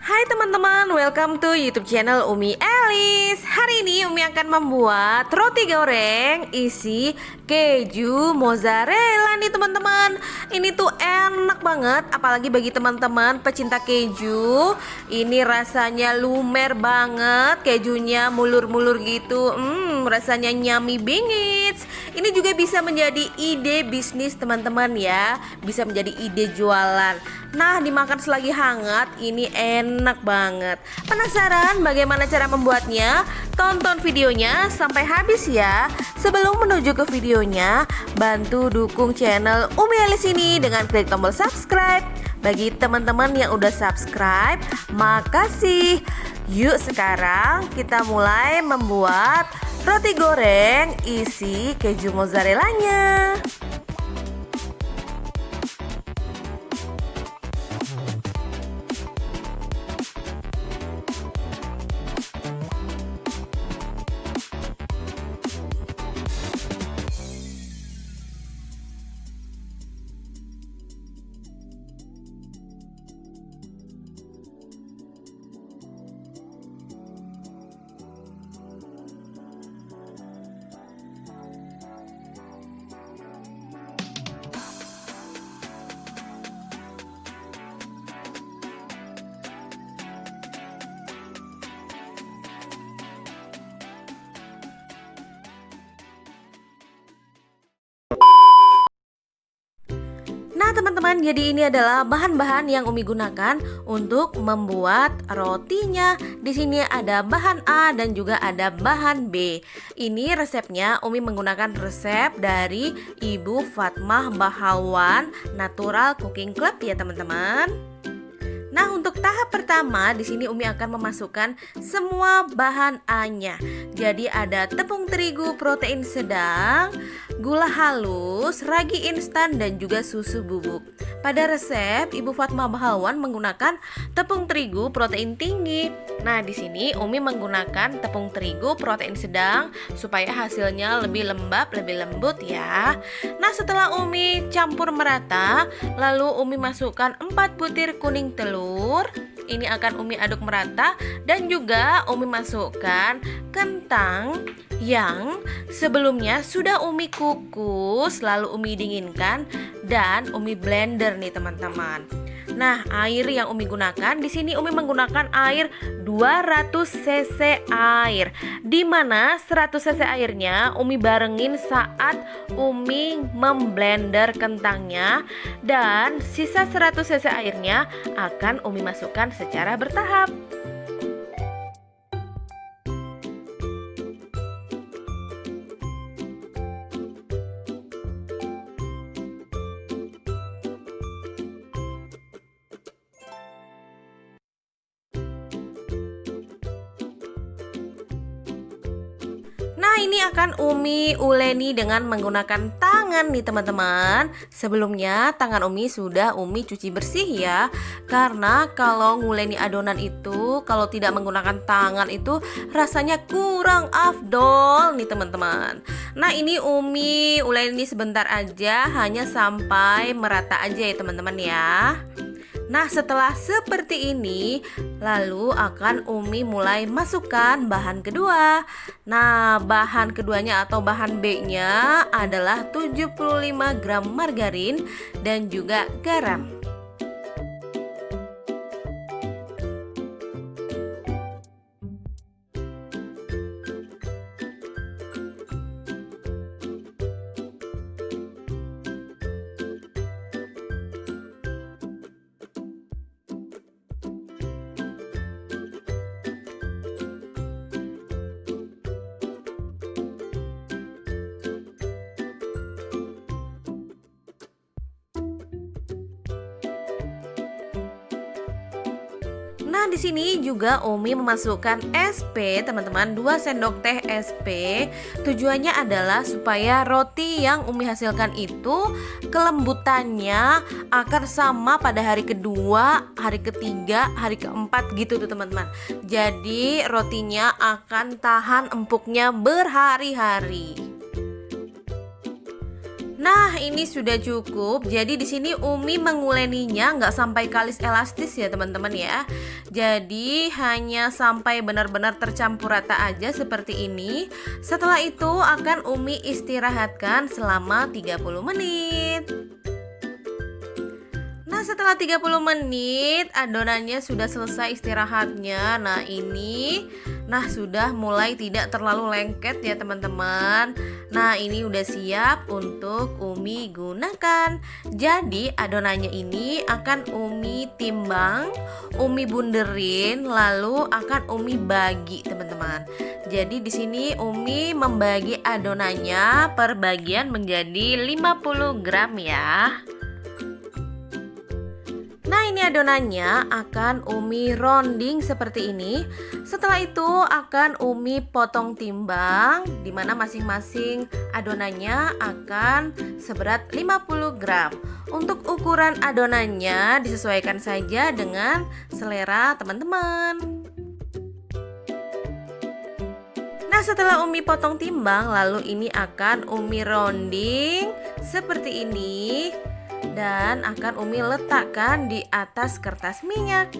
Hai teman-teman, welcome to YouTube channel Umi Elis. Hari ini Umi akan membuat roti goreng isi keju mozzarella nih teman-teman. Ini tuh enak banget, apalagi bagi teman-teman pecinta keju. Ini rasanya lumer banget, kejunya mulur-mulur gitu. Rasanya yummy bingits. Ini juga bisa menjadi ide bisnis teman-teman ya, bisa menjadi ide jualan. Nah, dimakan selagi hangat, ini enak banget. Penasaran bagaimana cara membuatnya? Tonton videonya sampai habis ya. Sebelum menuju ke videonya, bantu dukung channel Umi Elis ini dengan klik tombol subscribe. Bagi teman-teman yang udah subscribe, makasih. Yuk sekarang kita mulai membuat roti goreng isi keju mozzarellanya. Nah teman-teman, jadi ini adalah bahan-bahan yang Umi gunakan untuk membuat rotinya. Di sini ada bahan A dan juga ada bahan B. Ini resepnya Umi menggunakan resep dari Ibu Fatmah Bahalwan Natural Cooking Club ya teman-teman. Nah, untuk tahap pertama di sini Umi akan memasukkan semua bahan A-nya. Jadi ada tepung terigu protein sedang, gula halus, ragi instan dan juga susu bubuk. Pada resep Ibu Fatmah Bahalwan menggunakan tepung terigu protein tinggi. Nah, di sini Umi menggunakan tepung terigu protein sedang supaya hasilnya lebih lembab, lebih lembut ya. Nah, setelah Umi campur merata, lalu Umi masukkan 4 butir kuning telur. Ini akan Umi aduk merata dan juga Umi masukkan kentang yang sebelumnya sudah Umi kukus, lalu Umi dinginkan dan Umi blender nih teman-teman. Nah, air yang Umi gunakan di sini Umi menggunakan air 200 cc air. Di mana 100 cc airnya Umi barengin saat Umi memblender kentangnya dan sisa 100 cc airnya akan Umi masukkan secara bertahap. Nah, ini akan Umi uleni dengan menggunakan tangan nih teman-teman. Sebelumnya tangan Umi sudah Umi cuci bersih ya. Karena kalau nguleni adonan itu kalau tidak menggunakan tangan itu rasanya kurang afdol nih teman-teman. Nah, ini Umi uleni sebentar aja, hanya sampai merata aja ya teman-teman ya. Nah, setelah seperti ini, lalu akan Umi mulai masukkan bahan kedua. Nah, bahan keduanya atau bahan B-nya adalah 75 gram margarin dan juga garam. Nah, di sini juga Umi memasukkan SP, teman-teman, 2 sendok teh SP. Tujuannya adalah supaya roti yang Umi hasilkan itu kelembutannya akan sama pada hari kedua, hari ketiga, hari keempat gitu tuh teman-teman. Jadi rotinya akan tahan empuknya berhari-hari. Nah, ini sudah cukup. Jadi di sini Umi menguleninya nggak sampai kalis elastis ya teman-teman ya. Jadi hanya sampai benar-benar tercampur rata aja seperti ini. Setelah itu akan Umi istirahatkan selama 30 menit. Nah, setelah 30 menit adonannya sudah selesai istirahatnya. Nah, ini sudah mulai tidak terlalu lengket ya teman-teman. Nah, ini udah siap untuk Umi gunakan. Jadi adonannya ini akan Umi timbang, Umi bunderin, lalu akan Umi bagi teman-teman. Jadi di sini Umi membagi adonannya per bagian menjadi 50 gram ya. Nah, ini adonannya akan Umi rounding seperti ini. Setelah itu akan Umi potong timbang, di mana masing-masing adonannya akan seberat 50 gram. Untuk ukuran adonannya disesuaikan saja dengan selera teman-teman. Nah, setelah Umi potong timbang, lalu ini akan Umi rounding seperti ini. Dan akan Umi letakkan di atas kertas minyak.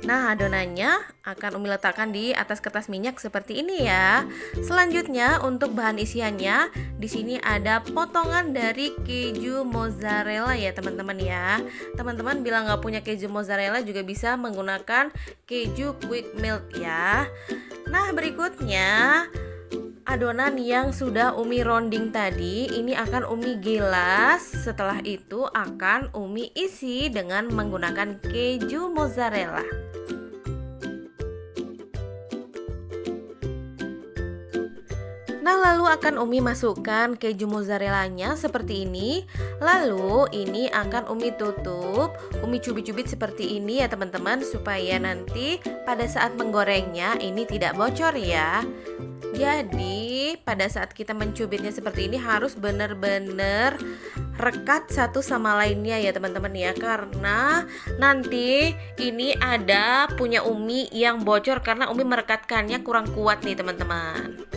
Nah, adonannya akan Umi letakkan di atas kertas minyak seperti ini ya. Selanjutnya untuk bahan isiannya, di sini ada potongan dari keju mozzarella ya teman-teman ya. Teman-teman bila nggak punya keju mozzarella juga bisa menggunakan keju quick melt ya. Nah, berikutnya adonan yang sudah Umi rounding tadi ini akan Umi gilas. Setelah itu akan Umi isi dengan menggunakan keju mozzarella. Nah, lalu akan Umi masukkan keju mozzarellanya seperti ini. Lalu ini akan Umi tutup, Umi cubit-cubit seperti ini ya teman-teman, supaya nanti pada saat menggorengnya ini tidak bocor ya. Jadi pada saat kita mencubitnya seperti ini harus benar-benar rekat satu sama lainnya ya teman-teman ya. Karena nanti ini ada punya Umi yang bocor karena Umi merekatkannya kurang kuat nih teman-teman.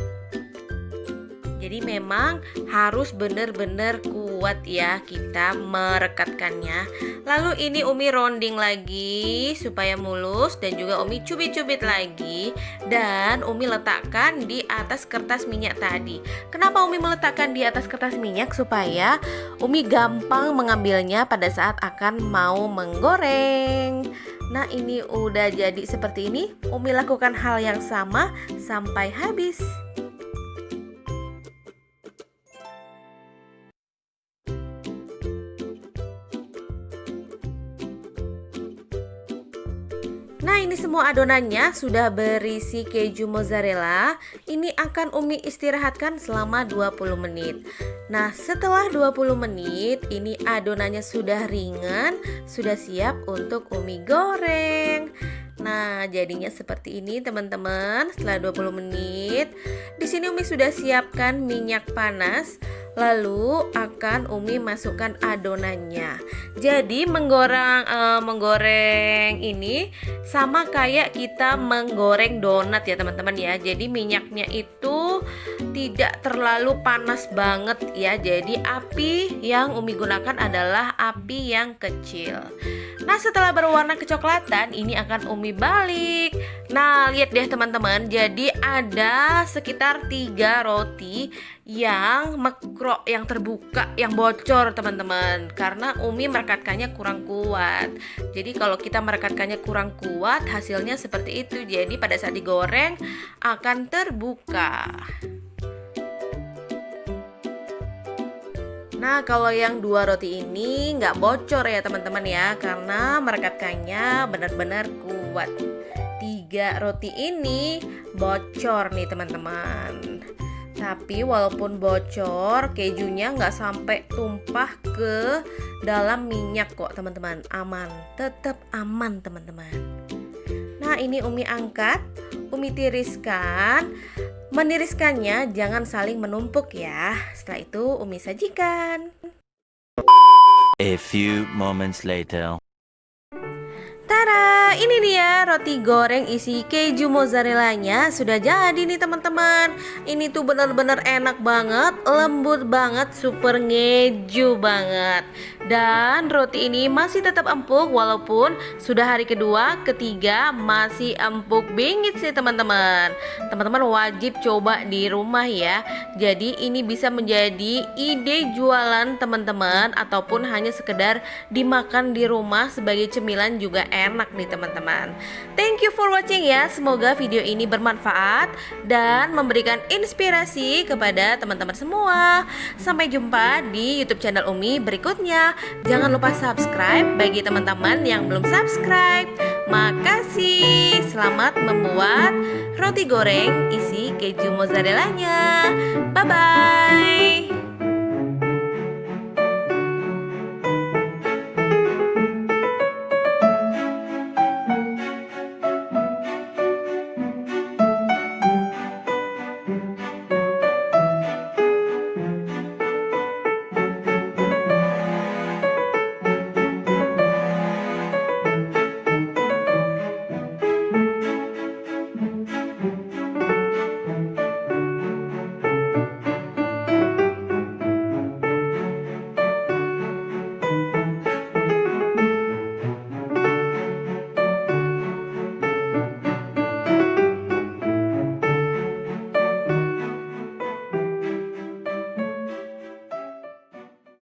Jadi memang harus benar-benar kuat ya kita merekatkannya. Lalu ini Umi rounding lagi supaya mulus dan juga Umi cubit-cubit lagi dan Umi letakkan di atas kertas minyak tadi. Kenapa Umi meletakkan di atas kertas minyak? Supaya Umi gampang mengambilnya pada saat akan mau menggoreng. Nah, ini udah jadi seperti ini. Umi lakukan hal yang sama sampai habis. Nah, ini semua adonannya sudah berisi keju mozzarella. Ini akan Umi istirahatkan selama 20 menit. Nah, setelah 20 menit, ini adonannya sudah ringan, sudah siap untuk Umi goreng. Nah, jadinya seperti ini teman-teman. Setelah 20 menit, di sini Umi sudah siapkan minyak panas. Lalu akan Umi masukkan adonannya. Jadi menggoreng ini sama kayak kita menggoreng donat ya teman-teman ya. Jadi minyaknya itu tidak terlalu panas banget ya. Jadi api yang Umi gunakan adalah api yang kecil. Nah, setelah berwarna kecoklatan, ini akan Umi balik. Nah, lihat deh teman-teman. Jadi ada sekitar 3 roti yang mekrok, yang terbuka, yang bocor teman-teman, karena Umi merekatkannya kurang kuat. Jadi kalau kita merekatkannya kurang kuat, hasilnya seperti itu. Jadi pada saat digoreng akan terbuka. Nah, kalau yang 2 roti ini nggak bocor ya teman-teman ya, karena merekatkannya benar-benar kuat. 3 roti ini bocor nih teman-teman. Tapi walaupun bocor, kejunya nggak sampai tumpah ke dalam minyak kok teman-teman. Aman, tetap aman teman-teman. Nah, ini Umi angkat, Umi tiriskan. Meniriskannya jangan saling menumpuk ya. Setelah itu Umi sajikan. A few moments later. Tara, ini dia roti goreng isi keju mozzarellanya sudah jadi nih teman-teman. Ini tuh bener-bener enak banget, lembut banget, super ngeju banget. Dan roti ini masih tetap empuk walaupun sudah hari kedua, ketiga masih empuk bingit sih teman-teman. Teman-teman wajib coba di rumah ya. Jadi ini bisa menjadi ide jualan teman-teman ataupun hanya sekedar dimakan di rumah sebagai cemilan juga enak nih teman-teman. Thank you for watching ya. Semoga video ini bermanfaat dan memberikan inspirasi kepada teman-teman semua. Sampai jumpa di YouTube channel Umi berikutnya. Jangan lupa subscribe bagi teman-teman yang belum subscribe. Makasih. Selamat membuat roti goreng isi keju mozzarellanya. Bye bye.